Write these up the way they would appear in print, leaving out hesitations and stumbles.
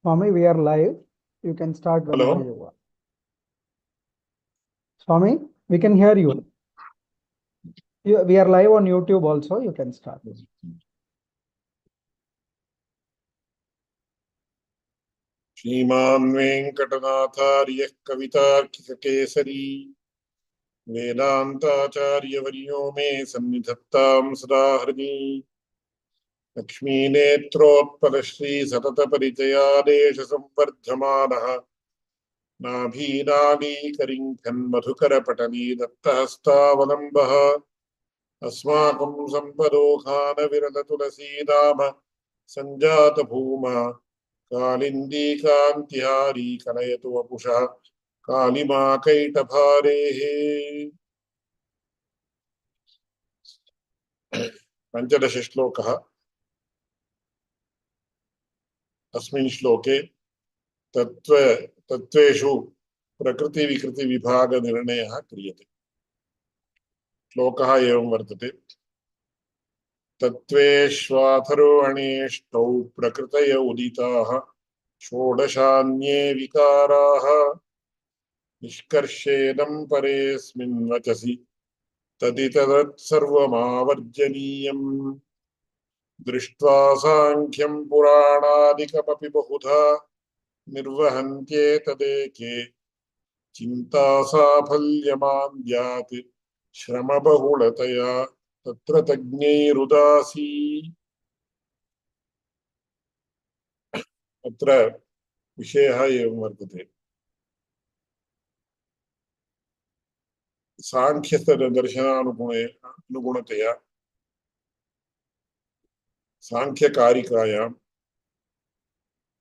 Swami, we are live. You can start whenever Hello. you want. Swami, we can hear you. We are live on YouTube also. You can start. श्रीमान् वेङ्कटनाथार्यः कवितार्किककेसरी वेदान्ताचार्यवर्यो मे सन्निधत्तां सदा हृदि लक्ष्मीनेत्रोत्पलश्रीसततपरिचयादेशसंवर्धमानः नाभीनालीकरिङ्खन् मधुकरपटली दत्तहस्तावलम्बः अस्माकं सम्पदोखानविरलतुलसीनाम सञ्जातभूमा कालिन्दी कान्तिहारी कलयतु वपुषः कालिमा कैटभारेः। पंचदश श्लोकः। अस्मिन् श्लोके तत्त्वेषु प्रकृतिविकृतिविभागनिर्णयः क्रियते। श्लोकः एवं वर्तते। तत्त्वेष्वाथर्वणेष्टौ प्रकृतय उदिताः षोडशान्ये विकाराः निष्कर्षेदं परेऽस्मिन् वचसि तदितदत्सर्वमावर्जनीयम् दृष्ट्वा सांख्यं पुराणादिकमपि बहुधा निर्वहन्त्येतदेके चिन्ता साफल्यमान्द्यात् श्रमबहुलतया तत्र तज्ञैरुदासी। अत्र विषयः एवं वर्तते। सांख्यदर्शनानुगुणतया सांख्यकारिकायां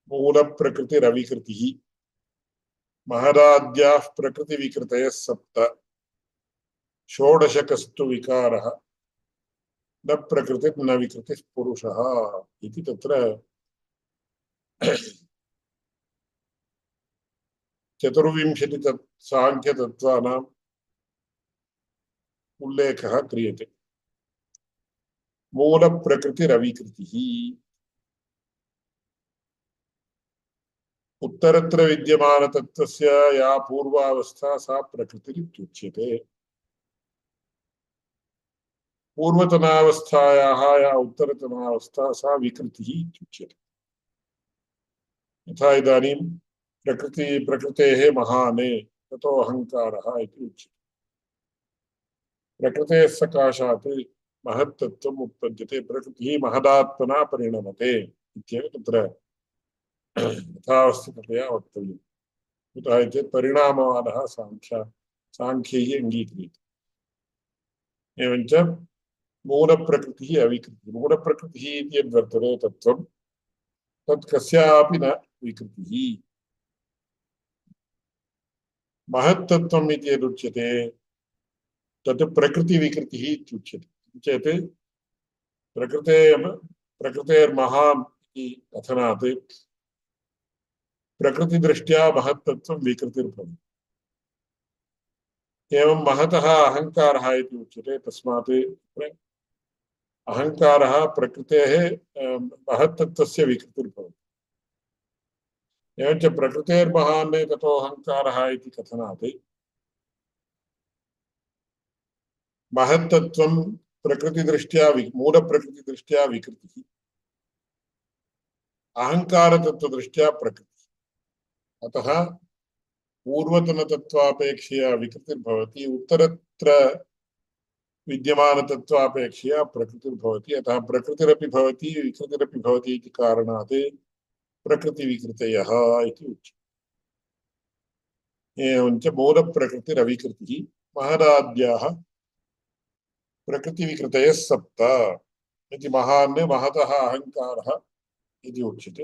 मूलप्रकृतिरविकृतिः महदाद्याः प्रकृतिविकृतयः सप्त षोडशकस्तु विकारः न प्रकृतिः न विकृतिः पुरुषः इति तत्र चतुर्विंशति सांख्यतत्त्वानाम् उल्लेखः क्रियते। मूलप्रकृतिरविकृतिः उत्तरत्र विद्यमानतत्त्वस्य या पूर्वावस्था सा प्रकृतिरित्युच्यते। पूर्वतनावस्थायाः या उत्तरतनावस्था सा विकृतिः इत्युच्यते। यथा इदानीं प्रकृतेः महाने ततो अहङ्कारः इति उच्यते। प्रकृतेः सकाशात् महत्तत्त्वम् उत्पद्यते, प्रकृतिः महदात्मना परिणमते इत्येव तत्र यथावस्थिततया वक्तव्यम्। कुतः चेत् परिणामवादः सांख्यैः अङ्गीक्रियते। एवञ्च मूलप्रकृतिः अविकृतिः। मूलप्रकृतिः इति यद्वर्तते तत्त्वं तत् कस्यापि न विकृतिः। महत्तत्त्वम् इति यदुच्यते तत् प्रकृतिविकृतिः इत्युच्यते। चेत् प्रकृतेर्महान् इति कथनात् प्रकृतिदृष्ट्या महत्तत्त्वं विकृतिर्भवति। एवं महतः अहङ्कारः इति उच्यते। तस्मात् अहङ्कारः प्रकृतेः महत्तत्त्वस्य विकृतिर्भवति। एवञ्च प्रकृतेर्महान् ततो अहङ्कारः इति कथनात् महत्तत्त्वं प्रकृतिदृष्ट्या मूलप्रकृतिदृष्ट्या विकृतिः, अहङ्कारतत्त्वदृष्ट्या प्रकृतिः। अतः पूर्वतनतत्त्वापेक्षया विकृतिर्भवति, उत्तरत्र विद्यमानतत्त्वापेक्षया प्रकृतिर्भवति। अतः प्रकृतिरपि भवति विकृतिरपि भवति इति कारणात् प्रकृतिविकृतयः इति उच्यते। एवञ्च मूलप्रकृतिरविकृतिः महदाद्याः प्रकृतिविकृतयः सप्त इति महान् महतः अहङ्कारः इति उच्यते।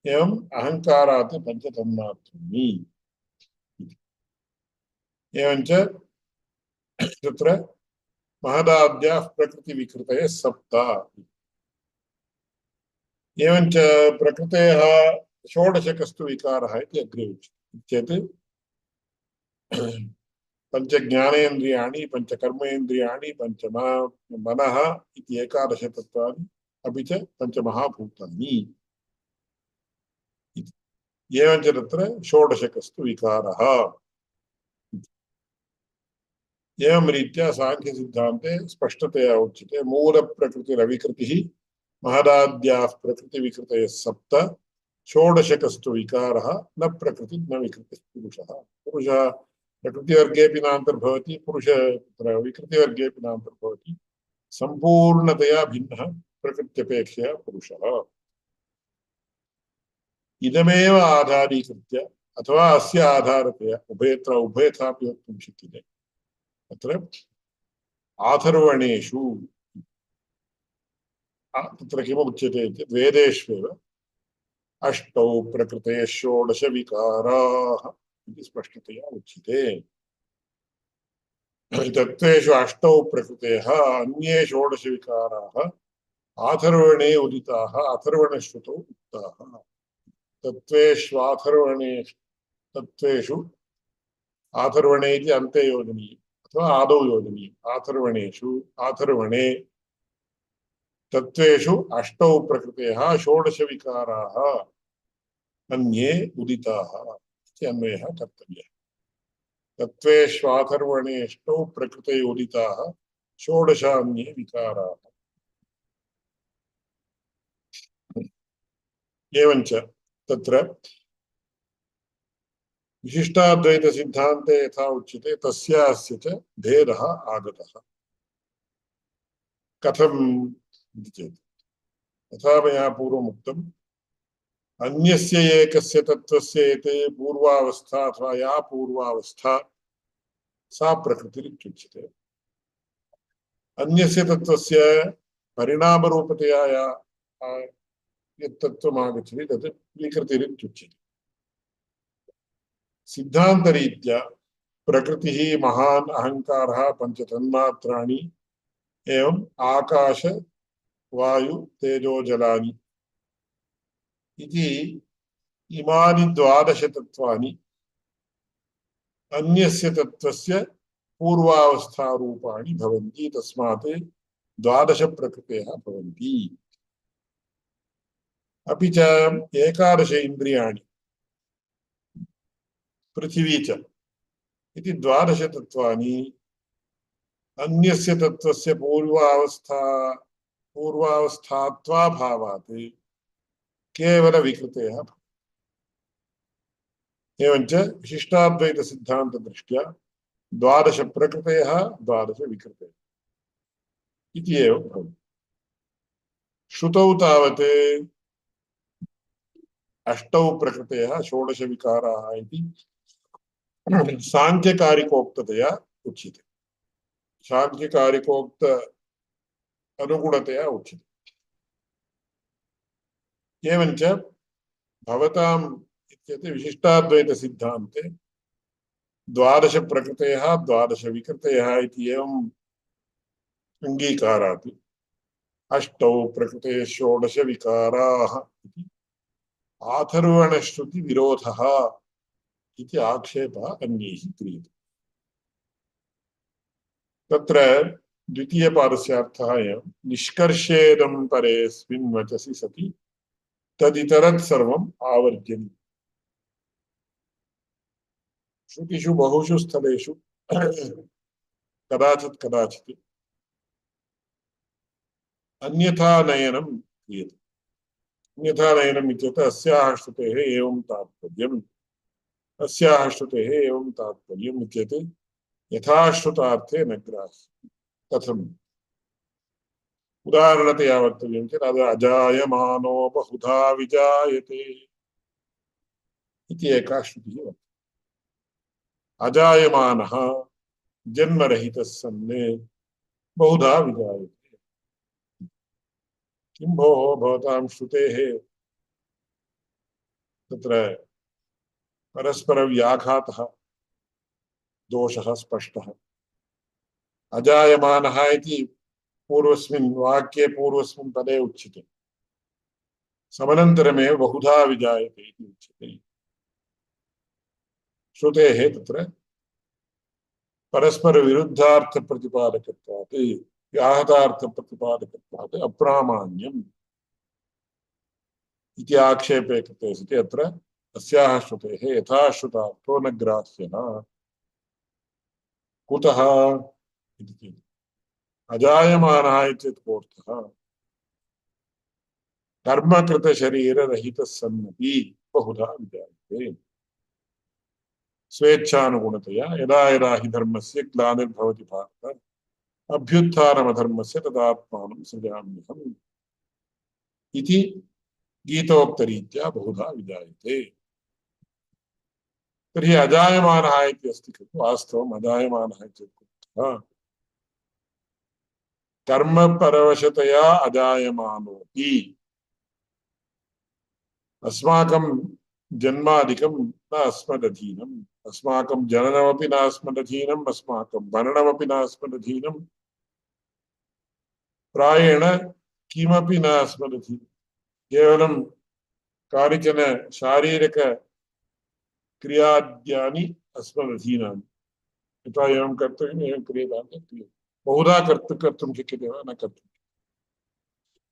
एवम् अहङ्कारात् पञ्चतन्मात्राणि। एवञ्च तत्र महदाद्याः प्रकृतिविकृतयः सप्त। एवञ्च प्रकृतेः षोडशकस्तु विकारः इति अग्रे उच्यते। चेत् पञ्चज्ञानेन्द्रियाणि पञ्चकर्मेन्द्रियाणि मनः इति एकादश तत्त्वानि अपि च पञ्चमहाभूतानि। एवञ्च तत्र षोडशकस्तु विकारः। एवं रीत्या सांख्यसिद्धान्ते स्पष्टतया उच्यते मूलप्रकृतिरविकृतिः महदाद्याः प्रकृतिविकृतयः सप्त षोडशकस्तु विकारः न प्रकृति न विकृतिः पुरुषः। पुरुषः प्रकृतिवर्गेऽपि नान्तर्भवति, पुरुषः विकृतिवर्गेऽपि नान्तर्भवति। सम्पूर्णतया भिन्नः प्रकृत्यपेक्षया पुरुषः। इदमेव आधारीकृत्य अथवा अस्य आधारतया उभयथापि वक्तुं शक्यते। अत्र आथर्वणेषु तत्र किमुच्यते चेत् वेदेष्वेव अष्टौ प्रकृतयः षोडश विकाराः इति स्पष्टतया उच्यते। तत्त्वेषु अष्टौ प्रकृतयः अन्ये षोडश विकाराः आथर्वणे उदिताः अथर्वणश्रुतौ उक्ताः। तत्त्वेषु आथर्वणे इति अन्ते योजनीयम् अथवा आदौ योजनीयम्। आथर्वणे तत्त्वेषु अष्टौ प्रकृतयः षोडश विकाराः अन्ये उदिताः इति अन्वयः कर्तव्यः। तत्त्वेष्वाथर्वणेष्टौ प्रकृतये उदिताः षोडश अन्ये विकाराः। एवञ्च तत्र विशिष्टाद्वैत सिद्धान्ते यथा उच्यते तस्य अस्य च भेदः आगतः। कथम् इति चेत् यथा मया पूर्वम् उक्तम्, अन्यस्य एकस्य तत्त्वस्य एते पूर्वावस्था अथवा या पूर्वावस्था सा प्रकृतिरित्युच्यते। अन्यस्य तत्त्वस्य परिणामरूपतया यत् तत्त्वम् आगच्छति तत् विकृतिरित्युच्यते। सिद्धान्तरीत्या प्रकृतिः महान् अहङ्कारः पञ्चतन्मात्राणि एवं आकाश वायु तेजो जलानि इति इमानि द्वादश तत्त्वानि अन्यस्य तत्त्वस्य पूर्वावस्थारूपाणि भवन्ति। तस्मात् द्वादश प्रकृतयः भवन्ति। अपि च एकादश इन्द्रियाणि पृथिवी च इति द्वादश तत्त्वानि अन्यस्य तत्त्वस्य पूर्वावस्थात्वाभावात् केवल विकृतयः। एवञ्च विशिष्टाद्वैत सिद्धान्तदृष्ट्या द्वादश प्रकृतयः द्वादश विकृतयः इति एव भवति। श्रुतौ तावत् अष्टौ प्रकृतयः षोडश विकाराः इति सांख्यकारिकोक्ततया उच्यते। सांख्यकारिकोक्त अनुगुणतया उच्यते। एवञ्च भवताम् इत्येते विशिष्टाद्वैत सिद्धान्ते द्वादश प्रकृतयः द्वादश विकृतयः इति एवम् अङ्गीकारात् अष्टौ प्रकृतयः षोडश विकाराः इति आथर्वणश्रुति विरोधः इति आक्षेपः अन्यैः क्रियते। तत्र द्वितीयपादस्य अर्थः एवं निष्कर्षेदं परेऽस्मिन् वचसि सति तदितरत् सर्वम् आवर्जनीयम्। श्रुतिषु बहुषु स्थलेषु कदाचित् अन्यथा नयनं क्रियते। अन्यथा नयनम् इत्युक्ते अस्याः श्रुतेः एवं तात्पर्यम्, अस्याः श्रुतेः एवं तात्पर्यम् इत्येते यथाश्रुतार्थे न ग्राह्यम्। कथम्? उदाहरणतया वक्तव्यं चेत् अजायमानो बहुधा विजायते इति एका श्रुतिः वर्तते। अजायमानः जन्मरहितः सन् बहुधा विजायते। किं भोः भवतां श्रुतेः तत्र परस्परव्याघातः दोषः स्पष्टः। अजायमानः इति पूर्वस्मिन् वाक्ये पूर्वस्मिन् पदे उच्यते, समनन्तरमेव बहुधा विजायते इति उच्यते। श्रुतेः तत्र परस्परविरुद्धार्थप्रतिपादकत्वात् व्याहतार्थप्रतिपादकत्वात् अप्रामाण्यम् इति आक्षेपे कृते सति अत्र अस्याः श्रुतेः यथा श्रुतार्थो न ग्राह्यः कुतः इति चेत् अजायमानः इत्येतत् कोऽर्थः कर्मकृतशरीररहितः सन्नपि बहुधा विजायते स्वेच्छानुगुणतया यदा यदा हि धर्मस्य ग्लानिर्भवति भारत अभ्युत्थानमधर्मस्य तदात्मानं सृजाम्यहम् इति गीतोक्तरीत्या बहुधा विजायते। तर्हि अजायमानः इति अस्ति खलु वास्तवम् अजायमानः इत्युक्तः कर्मपरवशतया अजायमानोऽपि अस्माकं जन्मादिकं न अस्मदधीनम् अस्माकं जननमपि न अस्मदधीनम् अस्माकं मरणमपि न अस्मदधीनम् प्रायेण किमपि न अस्मदधीनम् केवलं कानिचन शारीरिक क्रियाद्यानि अस्मदधीनानि यथा एवं कर्तव्यम् एवं क्रियतां क्रियते बहुधा कर्तुं शक्यते वा न कर्तुं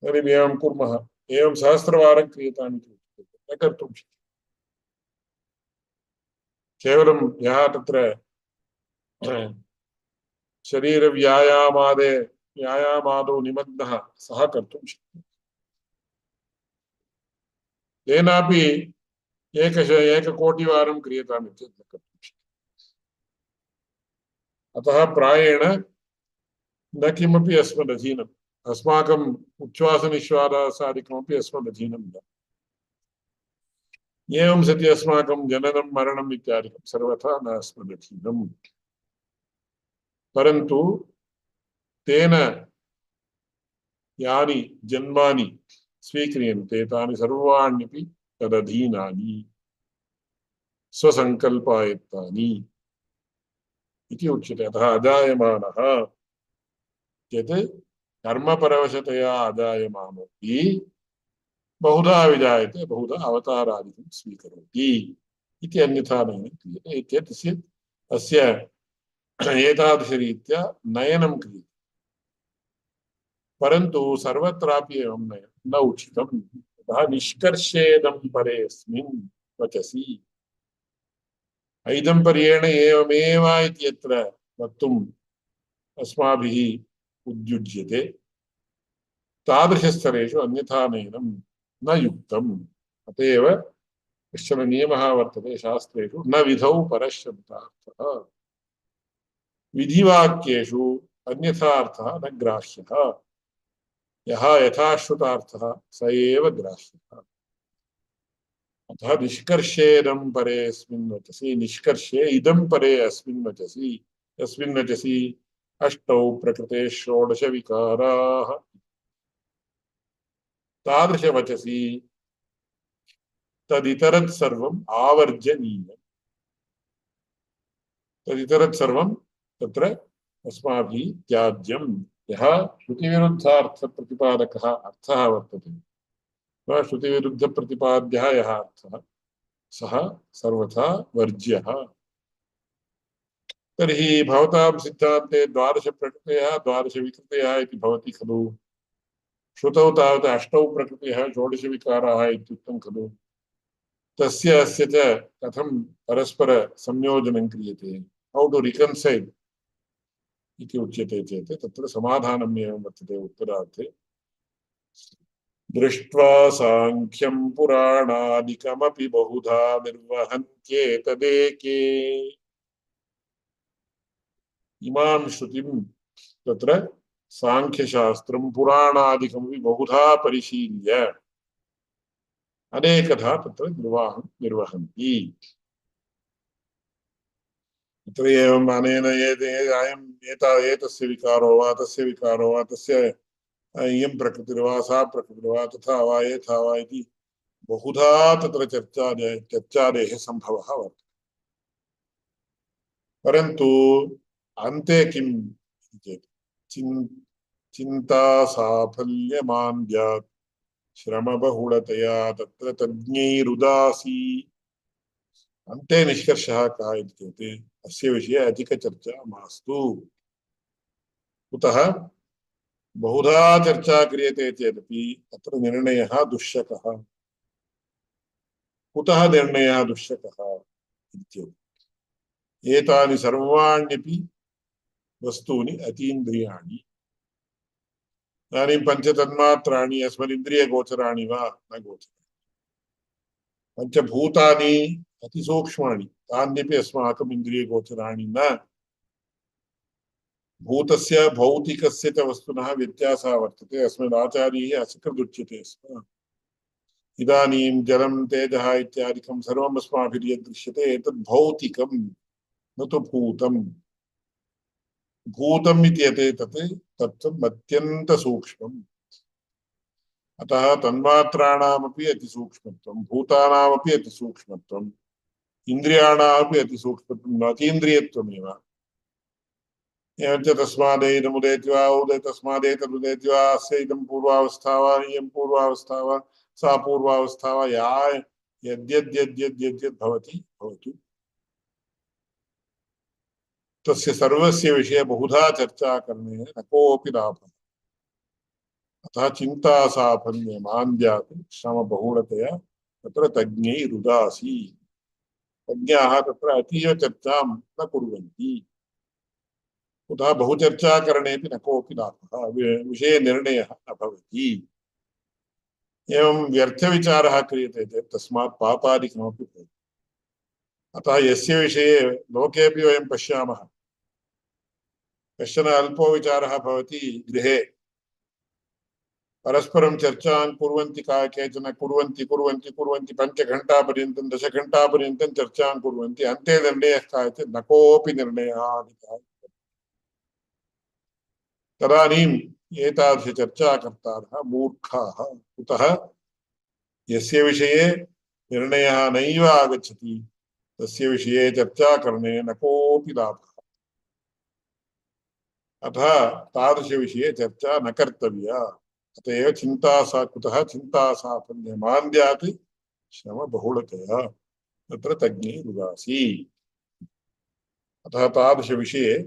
तर्हि एवं कुर्मः एवं सहस्रवारं क्रियताम् इति उच्यते न कर्तुं शक्यते केवलं यः तत्र व्यायामादौ निमग्नः सः कर्तुं शक्यते तेनापि एककोटिवारं क्रियताम् इत्येतत् न कर्तुं शक्यते अतः प्रायेण न किमपि अस्मदधीनम् अस्माकम् उच्छ्वासनिश्वासादिकमपि अस्मदधीनं न एवं सति अस्माकं जननं मरणम् इत्यादिकं सर्वथा न अस्मदधीनम् परन्तु तेन यानि जन्मानि स्वीक्रियन्ते तानि सर्वाण्यपि तदधीनानि स्वसङ्कल्पायत्तानि इति उच्यते अतः अजायमानः चेत् कर्मपरवशतया अजायमानोऽपि बहुधा विजायते बहुधा अवतारादिकं स्वीकरोति इति अन्यथा नयनं क्रियते इत्येतस्य अस्य एतादृशरीत्या नयनं क्रियते परन्तु सर्वत्रापि एवं नयनं न उचितम् अतः निष्कर्षेदं परेऽस्मिन् वचसि ऐदम्पर्येण एवमेव इति यत्र वक्तुम् अस्माभिः उद्युज्यते तादृशस्तरेषु अन्यथा नयनं न युक्तम् अत एव कश्चन नियमः वर्तते शास्त्रेषु न विधौ परशब्दार्थः विधिवाक्येषु अन्यथार्थः न ग्राह्यः यः यथाश्रुतार्थः स एव ग्राह्यः अतः निष्कर्षेदं परे अस्मिन् वचसि निष्कर्षे इदं परे अस्मिन् वचसि यस्मिन् वचसि अष्टौ प्रकृते षोडश विकाराः तादृशवचसि तदितरत् सर्वम् आवर्जनीयम् तदितरत् सर्वं तत्र अस्माभिः त्याज्यं यः श्रुतिविरुद्धार्थप्रतिपादकः अर्थः वर्तते वा श्रुतिविरुद्धप्रतिपाद्यः यः अर्थः सः सर्वथा वर्ज्यः तर्हि भवतां सिद्धान्ते द्वादशप्रकृतयः द्वादशविकृतयः इति भवति खलु श्रुतौ तावत् अष्टौ प्रकृतयः षोडशविकाराः इत्युक्तं खलु तस्य अस्य च कथं परस्पर संयोजनं क्रियते हाउ टू रिकन्सैल इति उच्यते चेत् तत्र समाधानम् एवं वर्तते उत्तरार्थे दृष्ट्वा साङ्ख्यं पुराणादिकमपि बहुधा निर्वहन्त्येतदेके इमां श्रुतिं तत्र साङ्ख्यशास्त्रं पुराणादिकमपि बहुधा परिशील्य अनेकधा तत्र निर्वहन्ति तत्र एवम् अनेन अयम् एतस्य विकारो वा तस्य विकारो वा तस्य इयं प्रकृतिर्वा सा प्रकृतिर्वा तथा वा एथा वा इति बहुधा तत्र चर्चादेः सम्भवः वर्तते परन्तु अन्ते किम् इति चेत् चिन्ता साफल्यमान्द्यात् श्रमबहुलतया तत्र तज्ञैरुदासी अन्ते निष्कर्षः कः इति चेत् अस्य विषये अधिकचर्चा मास्तु कुतः बहुधा चर्चा क्रियते चेदपि तत्र निर्णयः दुःशकः कुतः निर्णयः दुश्यकः इत्युक्ते एतानि सर्वाण्यपि वस्तूनि अतीन्द्रियाणि इदानीं पञ्चतन्मात्राणि अस्मदिन्द्रियगोचराणि वा न गोचराणि पञ्चभूतानि अतिसूक्ष्माणि तान्यपि अस्माकम् इन्द्रियगोचराणि न भूतस्य भौतिकस्य च वस्तुनः व्यत्यासः वर्तते अस्मिन् आचार्यैः असकृदुच्यते स्म इदानीं जलं तेजः इत्यादिकं सर्वम् अस्माभिः यद् दृश्यते एतद् भौतिकं न तु भूतम् भूतम् इति यते तत् तत्त्वम् अत्यन्तसूक्ष्मम् अतः तन्मात्राणामपि अतिसूक्ष्मत्वं भूतानामपि अतिसूक्ष्मत्वम् इन्द्रियाणामपि अतिसूक्ष्मत्वम् अतीन्द्रियत्वमेव एवञ्च तस्मादेदमुदेति वा तस्मादेतदुदेति वा अस्य इदं पूर्वावस्था वा इयं पूर्वावस्था वा सा पूर्वावस्था वा या यद्यद्यद्यद्यद्यद् भवति भवतु तस्य सर्वस्य विषये बहुधा चर्चा करणेन न कोऽपि लाभः अतः चिन्ता साफल्य मान्द्यात् श्रमबहुलतया तत्र तज्ञैरुदासी तज्ञाः तत्र अतीव चर्चां न कुर्वन्ति कुतः बहुचर्चाकरणेपि न कोऽपि लाभः विषयनिर्णयः न भवति एवं व्यर्थविचारः क्रियते चेत् तस्मात् पापादिकमपि भवति अतः यस्य विषये लोकेऽपि वयं पश्यामः कश्चन अल्पो विचारः भवति गृहे परस्परं चर्चां कुर्वन्ति केचन कुर्वन्ति कुर्वन्ति कुर्वन्ति 5 घण्टापर्यन्तं 10 घण्टापर्यन्तं चर्चां कुर्वन्ति अन्ते निर्णयः कायते न कोऽपि निर्णयः आगतः तदानीम् एतादृशचर्चाकर्तारः मूर्खाः कुतः यस्य विषये निर्णयः नैव आगच्छति तस्य विषये चर्चाकरणे न कोऽपि लाभः अतः तादृशविषये चर्चा न कर्तव्या अत एव कुतः चिन्ता साफल्यमान्द्यात् श्रमबहुलतया तत्र तज्ञैरुदासी अतः तादृशविषये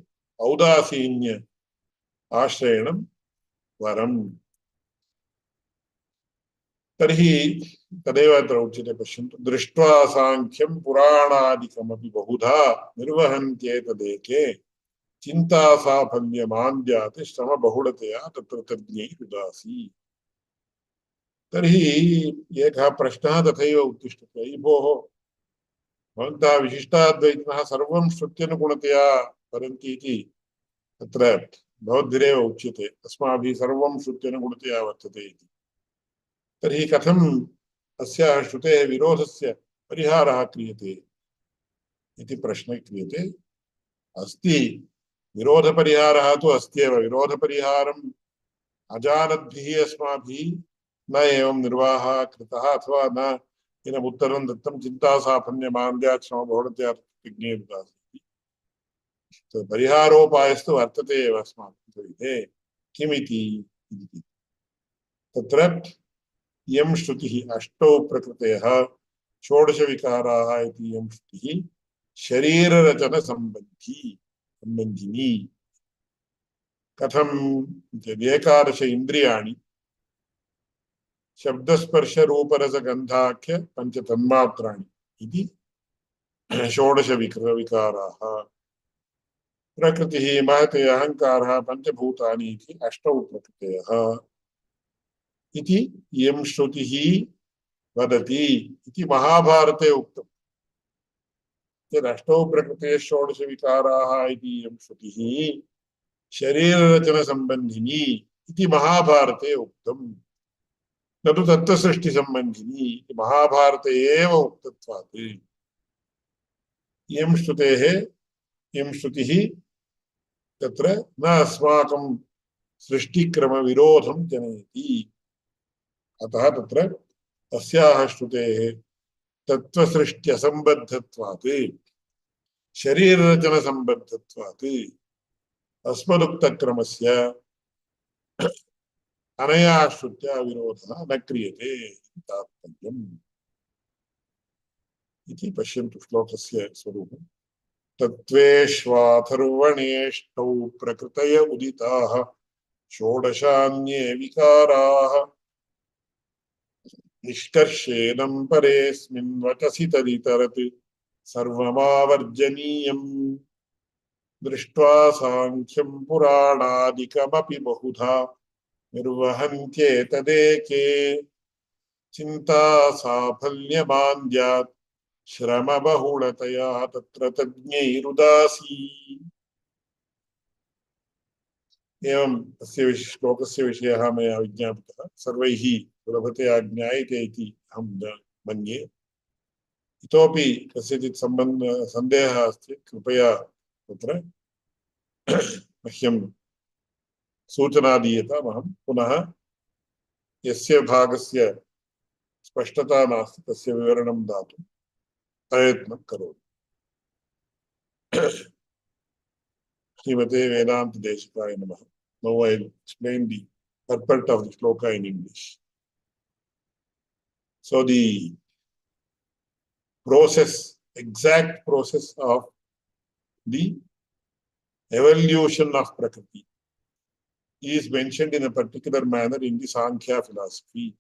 औदासीन्य आश्रयणं वरम् तर्हि तदेव अत्र उच्यते पश्यन्तु दृष्ट्वा साङ्ख्यं पुराणादिकमपि बहुधा निर्वहन्त्येतदेके चिन्ता साफल्यमान्द्यात् श्रमबहुलतया तत्र तज्ञैरुदासी तर्हि एकः प्रश्नः तथैव उत्तिष्ठते अयि भोः भवन्तः विशिष्टाद्वैतिनः सर्वं श्रुत्यनुगुणतया वदन्ति इति तत्र भवद्भिरेव उच्यते अस्माभिः सर्वं श्रुत्यनुगुणतया वर्तते इति तर्हि कथम् अस्याः श्रुतेः विरोधस्य परिहारः क्रियते इति प्रश्नः क्रियते अस्ति विरोधपरिहारः तु अस्त्येव विरोधपरिहारम् अजानद्भिः अस्माभिः न एवं निर्वाहः कृतः अथवा न इदम् उत्तरं दत्तं चिन्ता साफल्यमान्द्यात् श्रमबहुलतया तज्ञैरुदासी परिहारोपायस्तु वर्तते एव अस्माकं सविधे किमिति तत्र इयं श्रुतिः अष्टौ प्रकृतयः षोडशविकाराः इति इयं श्रुतिः शरीररचनसम्बन्धिनी कथम् एकादश इन्द्रियाणि शब्दस्पर्शरूपरसगन्धाख्य पञ्चतन्मात्राणि इति षोडशविकाराः प्रकृतिः महते अहङ्कारः पञ्चभूतानि इति अष्टौ प्रकृतयः इति इयं श्रुतिः वदति इति महाभारते उक्तम् यदष्टौ प्रकृतयः षोडशविकाराः इति इयं श्रुतिः शरीररचनसम्बन्धिनी इति महाभारते उक्तम् न तु तत्त्वसृष्टिसम्बन्धिनी इति महाभारते एव उक्तत्वात् इयं श्रुतिः तत्र न अस्माकं सृष्टिक्रमविरोधं जनयति अतः तत्र अस्याः श्रुतेः तत्त्वसृष्ट्यसम्बद्धत्वात् शरीररचनसम्बद्धत्वात् अस्मदुक्तक्रमस्य अनया श्रुत्या विरोधः न क्रियते तात्पर्यम् इति पश्यन्तु श्लोकस्य स्वरूपम् तत्त्वेष्वाथर्वणेष्टौ प्रकृतय उदिताः षोडशान्ये विकाराः निष्कर्षेणं परेऽस्मिन् वचसि तदितरत् सर्वमावर्जनीयम् दृष्ट्वा साङ्ख्यं पुराणादिकमपि बहुधा निर्वहन्त्येतदेके चिन्ता साफल्यमान्द्यात् श्रमबहुलतया तत्र तज्ञैरुदासी। एवं तस्य श्लोकस्य विषयः मया विज्ञापितः सर्वैः सुलभतया ज्ञायते इति अहं मन्ये। इतोपि कस्यचित् सन्देहः अस्ति कृपया तत्र मह्यं सूचना दीयताम्। अहं पुनः यस्य भागस्य स्पष्टता नास्ति तस्य विवरणं दातुं प्रयत्नं करोमि। श्रीमते वेदान्तदेशिकाय नमः. Now I will explain the purport of the shloka in English. So the process, exact process of the evolution of Prakriti is mentioned in a particular manner in the Sankhya philosophy.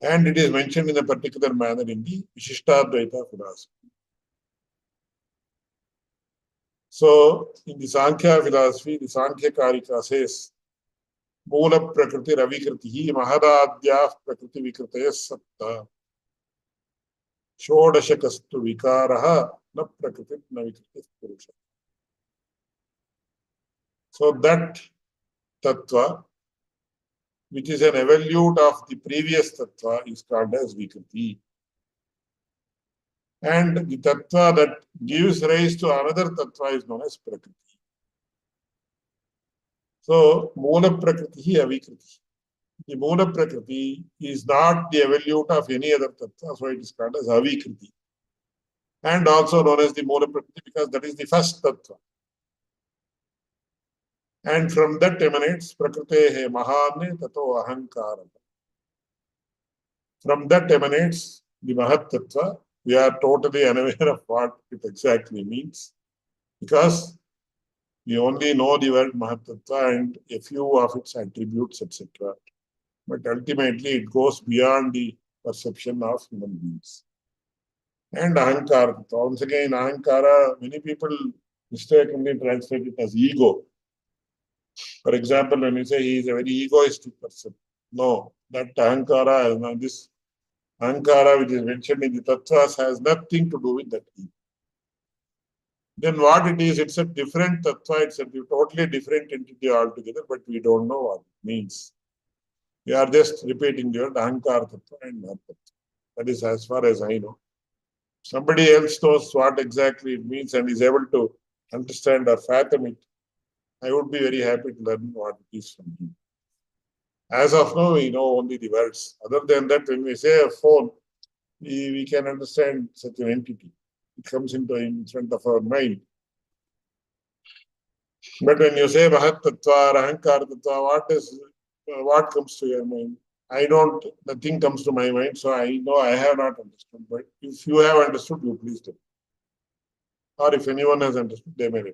And it is mentioned in a particular manner in the Vishishtadvaita philosophy. So, in the Sankhya philosophy, the Sankhya Karika says, Mula Prakriti Ravikritihi Mahadadyah Prakriti Vikritaya Satta Shodashakastu Vikaraha Na Prakriti Na Vikriti Purusha. So, that Tattva, which is an evolute of the previous Tattva, is called as Vikriti. And the Tattva that gives rise to another Tattva is known as Prakriti. So, Mula Prakriti Avikriti. The Mula Prakriti is not the evolute of any other Tattva, so it is called as Avikriti. And also known as the Mula Prakriti because that is the first Tattva. And from that emanates Prakritehe Mahane Tato Ahankara. From that emanates the Mahat Tattva. We are totally unaware of what it exactly means because we only know the word Mahat Tattva and a few of its attributes, etc. But ultimately it goes beyond the perception of human beings. And Ahankara. Once again, Ahankara, many people mistakenly translate it as ego. For example, when you say he is a very egoistic person, no, that Ahankara, this Ahankara which is mentioned in the Tattvas has nothing to do with that ego. Then what it is, it's a different Tattva, it's a totally different entity altogether, but we don't know what it means. We are just repeating the word Ahankara Tattva and Mahat Tattva. That is as far as I know. Somebody else knows what exactly it means and is able to understand or fathom it, I would be very happy to learn what it is from him. As of now, we know only the words. Other than that, when we say a phone, we can understand such an entity. It comes in front of our mind. But when you say Mahat Tattva, Ahankara Tattva, what comes to your mind? Nothing comes to my mind, so I know I have not understood. But if you have understood, you please tell. Or if anyone has understood, they may let me.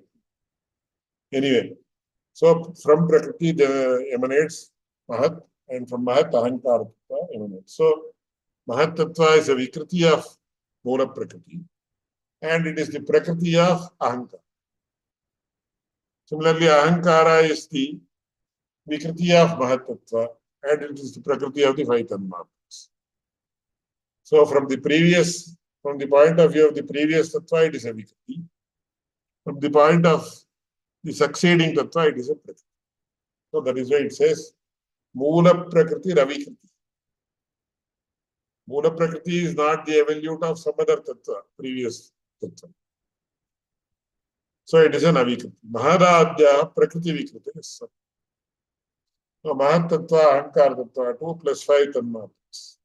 Anyway, so from Prakriti emanates Mahat, and from Mahat Ahankara Tattva emanates. So Mahat Tattva is a Vikriti of Mula Prakriti, and it is the Prakriti of Ahankara. Similarly, Ahankara is the Vikriti of Mahat Tattva, and it is the Prakriti of the five Tanmatas. So from the point of view of the previous Tattva, it is a Vikriti. From the point of the succeeding Tattva, it is a Prakriti. So that is why it says, Mula Prakriti Ravikriti. Mula Prakriti is not the evolute of some other Tattva, previous Tattva. So it is an Avikriti. Mahadadya Prakriti Vikriti is some. So Mahat Tattva, Ahankara Tattva, 2 plus 5 Tanmatas.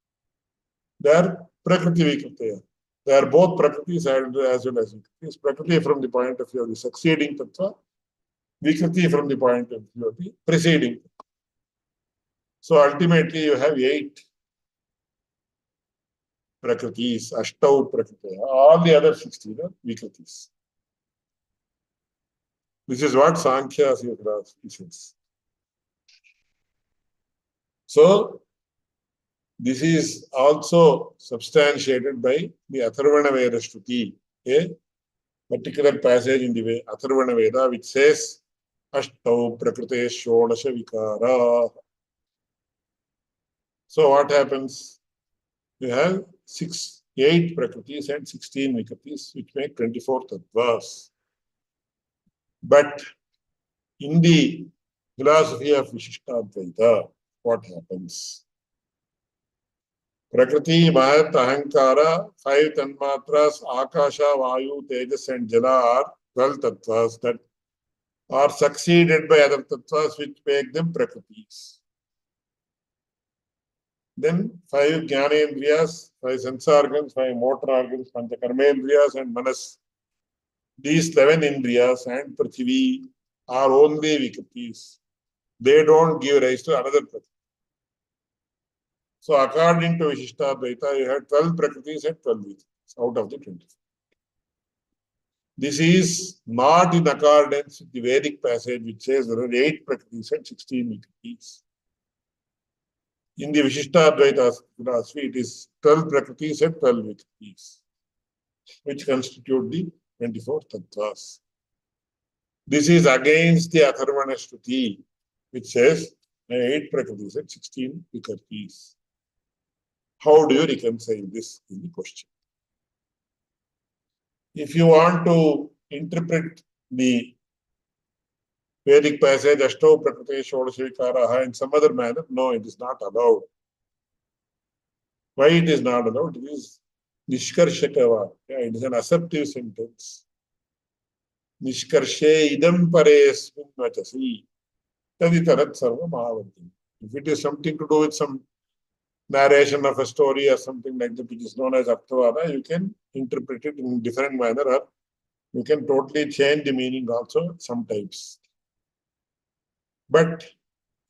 They are Prakriti Vikriti. They are both Prakritis as well as Vikritis. Prakriti from the point of view of the succeeding Tattva, Vikriti from the point of view of the preceding. So ultimately you have 8 Prakritis, Ashtau Prakriti. All the other 16 are Vikritis. This is what Sankhya philosophy says. So This is also substantiated by the Atharvana Veda Shruti, a particular passage in the Atharvana Veda which says, Ashtau Prakrite Shodasha Vikara. So what happens? You have 8 Prakritis and 16 Vikritis, which make 24 Tattvas. But in the philosophy of Vishishtadvaita, what happens? Prakriti, Mahat, Ahankara, 5 Tanmatras, Akasha, Vayu, Tejas and Jala are 12 Tattvas that are succeeded by other Tattvas which make them Prakritis. Then 5 Jnanendriyas, 5 sense organs, 5 motor organs, Panchakarmendriyas and Manas. These 11 Indriyas and Prithvi are only Vikritis. They don't give rise to another Prakriti. So according to Vishishtadvaita, you have 12 Prakritis and 12 Vikritis out of the 24. This is not in accordance with the Vedic passage which says there are 8 Prakritis and 16 Vikritis. In the Vishishtadvaita philosophy, it is 12 Prakritis and 12 Vikritis, which constitute the 24 Tattvas. This is against the Atharvana Shruti, which says 8 Prakritis and 16 Vikritis. How do you reconcile this is the question. If you want to interpret the Vedic passage, Ashtau Prakrite Shodasha Vikaraha, in some other manner, no, it is not allowed. Why it is not allowed? It is Nishkarshakava. It is an assertive sentence. Nishkarshe idam paresmin vachasi taditarat sarva mahavanti. If it is something to do with some narration of a story or something like that, which is known as Arthavada, you can interpret it in a different manner, or you can totally change the meaning also sometimes. But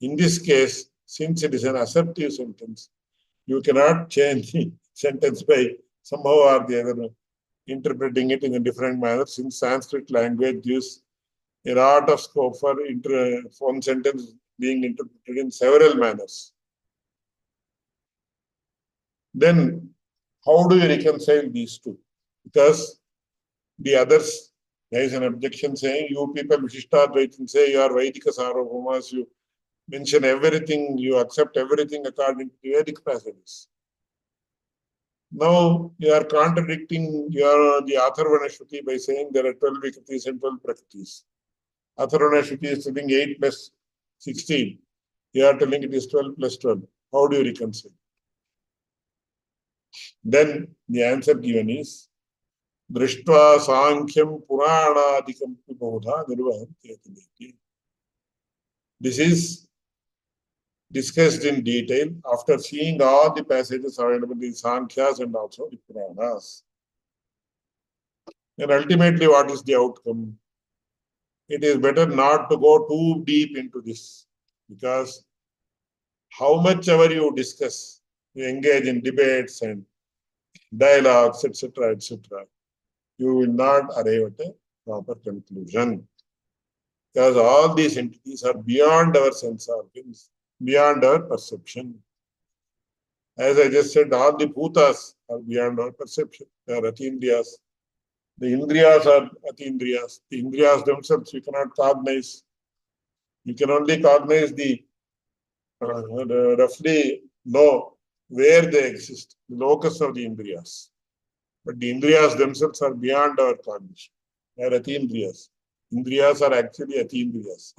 in this case, since it is an assertive sentence, you cannot change the sentence by somehow or the other interpreting it in a different manner, since Sanskrit language gives a lot of scope for one sentence being interpreted in several manners. Then how do you reconcile these two? Because the others, there is an objection saying, you people Vishishtadvaitins say you are Vaidika Sarvabhaumas, you mention everything, you accept everything according to the Vedic passages. Now you are contradicting the Atharvana Shruti by saying there are 12 Vikritis and 12 Prakritis. Atharvana Shruti is telling 8 plus 16. You are telling it is 12 plus 12. How do you reconcile? Then the answer given is Drishtva Sankhyam Puranadikam Bodha Nirvahanti. This is discussed in detail after seeing all the passages available in the Sankhyas and also the Puranas. And ultimately, what is the outcome? It is better not to go too deep into this, because how much ever you discuss, you engage in debates and dialogues, etc., you will not arrive at a proper conclusion. Because all these entities are beyond our sense organs, beyond our perception. As I just said, all the bhutas are beyond our perception. They are atindriyas. The indriyas are atindriyas. The indriyas themselves you cannot cognize. You can only cognize the roughly know where they exist, the locus of the indriyas. But the indriyas themselves are beyond our cognition. They are atindriyas. Indriyas are actually atindriyas.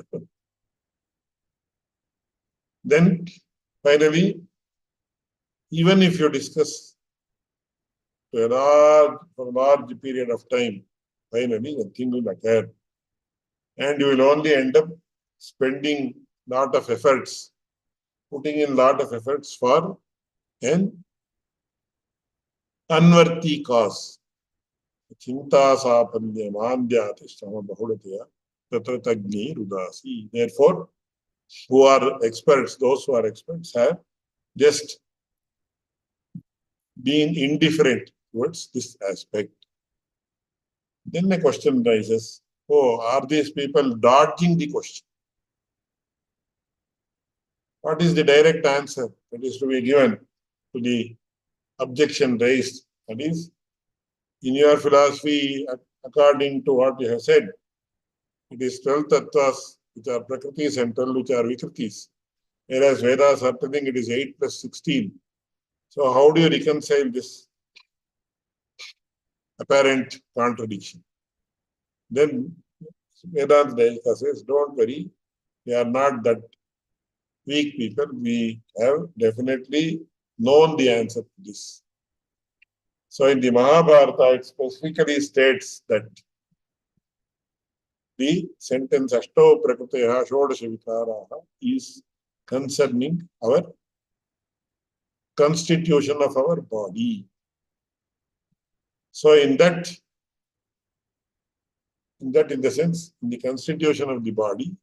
Then, finally, even if you discuss for a large period of time, finally nothing will occur. And you will only end up spending a lot of efforts, putting in a lot of efforts for an unworthy cause. Chinta sapanya mandyati shrama bahulatya tatra tagni rudasi. Therefore, who are experts, those who are experts have just been indifferent towards this aspect. Then the question rises, oh, are these people dodging the question? What is the direct answer that is to be given? to the objection raised. That is, in your philosophy, according to what you have said, it is 12 tattvas which are prakritis and 12 which are vikritis. Whereas Vedas are telling it is 8 plus 16. So how do you reconcile this apparent contradiction? Then Vedanta Devika says, don't worry, we are not that weak people. We have definitely known the answer to this. So in the Mahabharata, it specifically states that the sentence Ashto Prakruteha Shodasha Vikaraha is concerning our constitution of our body. So in the sense, in the constitution of the body,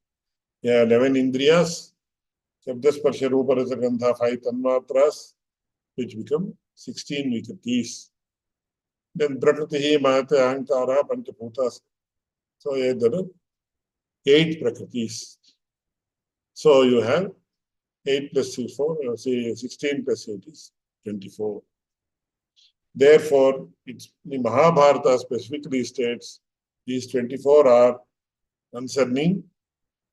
there are 11 indriyas, Shabda Sparsha Rupa Rasa Gandha, 5 tanmatras, which become 16 vikritis. Then Prakriti, Mahata, Ahankara, Panchabhutas. So there are 8 prakritis. So you have 8 plus 4, say 16 plus 8 is 24. Therefore, the Mahabharata specifically states these 24 are concerning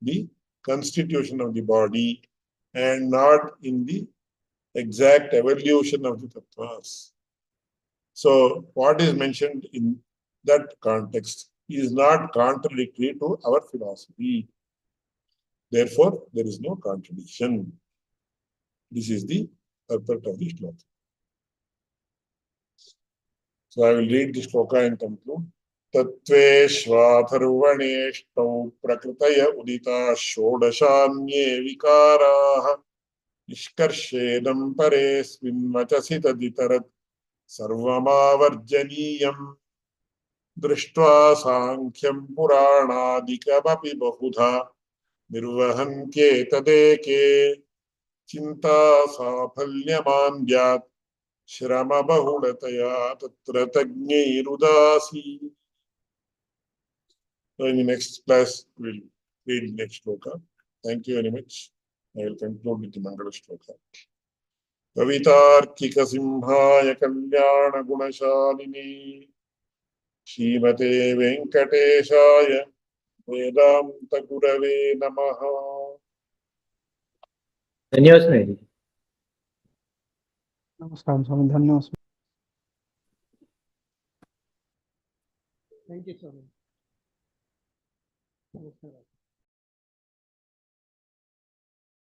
the constitution of the body and not in the exact evolution of the tattvas. So what is mentioned in that context is not contradictory to our philosophy. Therefore, there is no contradiction. This is the purport of the shloka. So I will read the shloka and conclude. तत्त्वेष्वाथर्वणेष्टौ प्रकृतय उदिता षोडशान्ये विकाराः निष्कर्षेदं परेऽस्मिन् वचसि तदितरत् सर्वमावर्जनीयम् दृष्ट्वा साङ्ख्यं पुराणादिकमपि बहुधा निर्वहन्त्येतदेके चिन्ता साफल्यमान्द्यात् श्रमबहुलतया तत्र तज्ञैरुदासी. So in the next class, we'll read next shloka. Thank you very much. I will conclude with the Mangala shloka. Kavitarkika Simhaya Kalyana Gunashalini Shrimate Venkateshaya Vedanta Gurave Namaha. धन्यवाद। नमस्कार स्वामी, धन्यवाद। Thank you स्वामी। नमस्कार।